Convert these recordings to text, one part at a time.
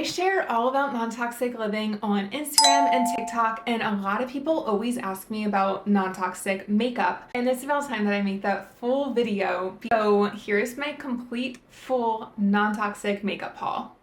I share all about non-toxic living on Instagram and TikTok, and a lot of people always ask me about non-toxic makeup, and it's about time that I make that full video. So here's my complete full non-toxic makeup haul.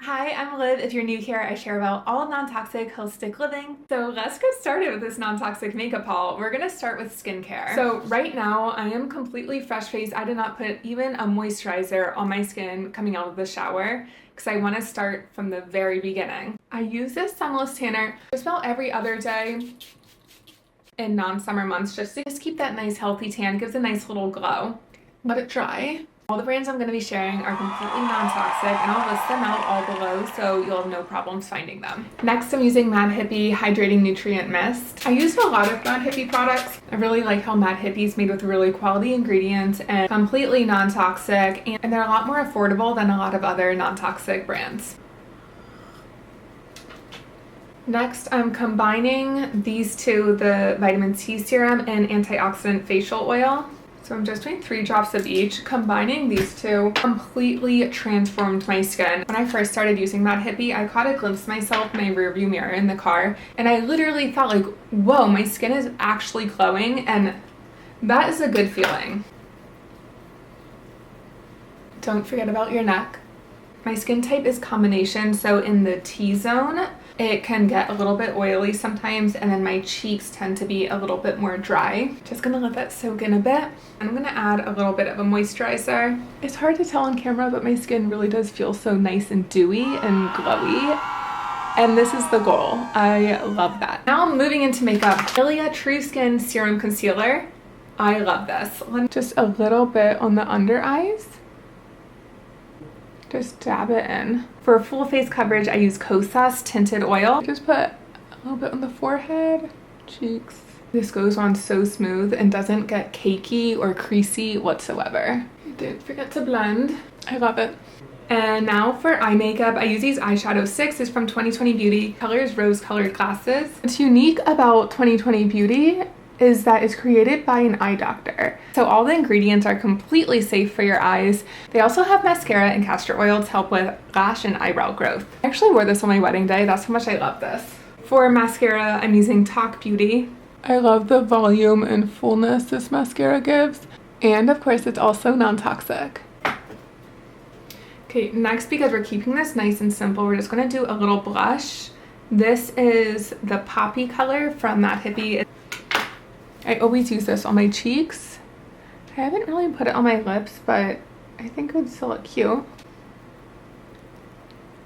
Hi, I'm Liv. If you're new here, I share about all non-toxic holistic living. So let's get started with this non-toxic makeup haul. We're gonna start with skincare. So right now, I am completely fresh faced. I did not put even a moisturizer on my skin coming out of the shower because I want to start from the very beginning. I use this sunless tanner just about every other day in non-summer months just to keep that nice healthy tan. Gives a nice little glow. Let it dry. All the brands I'm going to be sharing are completely non-toxic, and I'll list them out all below so you'll have no problems finding them. Next, I'm using Mad Hippie Hydrating Nutrient Mist. I use a lot of Mad Hippie products. I really like how Mad Hippie is made with really quality ingredients and completely non-toxic, and they're a lot more affordable than a lot of other non-toxic brands. Next, I'm combining these two, the vitamin C serum and antioxidant facial oil. So I'm just doing 3 drops of each. Combining these two completely transformed my skin. When I first started using Mad Hippie, I caught a glimpse of myself in my rearview mirror in the car, and I literally thought like, whoa, my skin is actually glowing, and that is a good feeling. Don't forget about your neck. My skin type is combination, so in the T-zone, it can get a little bit oily sometimes, and then my cheeks tend to be a little bit more dry. Just gonna let that soak in a bit. I'm gonna add a little bit of a moisturizer. It's hard to tell on camera, but my skin really does feel so nice and dewy and glowy. And this is the goal. I love that. Now I'm moving into makeup. Ilia True Skin Serum Concealer. I love this. Just a little bit on the under eyes. Just dab it in. For full face coverage, I use Kosas Tinted Oil. Just put a little bit on the forehead, cheeks. This goes on so smooth and doesn't get cakey or creasy whatsoever. Don't forget to blend. I love it. And now for eye makeup, I use these eyeshadow sticks. It's from 2020 Beauty. Color is rose colored glasses. What's unique about 2020 Beauty is that it's created by an eye doctor. So all the ingredients are completely safe for your eyes. They also have mascara and castor oil to help with lash and eyebrow growth. I actually wore this on my wedding day. That's how much I love this. For mascara, I'm using Talk Beauty. I love the volume and fullness this mascara gives. And of course, it's also non-toxic. Okay, next, because we're keeping this nice and simple, we're just gonna do a little blush. This is the Poppy color from Mad Hippie. I always use this on my cheeks. I haven't really put it on my lips, but I think it would still look cute.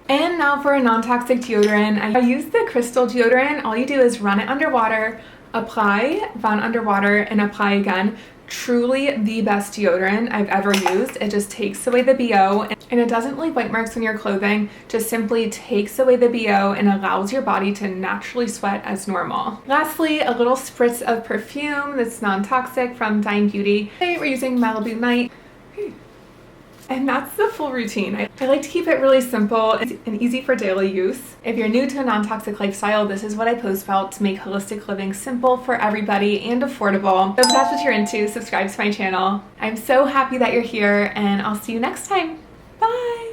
And now for a non-toxic deodorant. I use the Crystal deodorant. All you do is run it underwater, apply, run underwater, and apply again. Truly the best deodorant I've ever used. It just takes away the BO, and it doesn't leave white marks on your clothing. Just simply takes away the BO and allows your body to naturally sweat as normal. Lastly, a little spritz of perfume that's non-toxic from Dime Beauty. Today we're using Malibu Night. And that's the full routine. I like to keep it really simple and easy for daily use. If you're new to a non-toxic lifestyle, this is what I post about to make holistic living simple for everybody and affordable. So if that's what you're into, subscribe to my channel. I'm so happy that you're here, and I'll see you next time. Bye!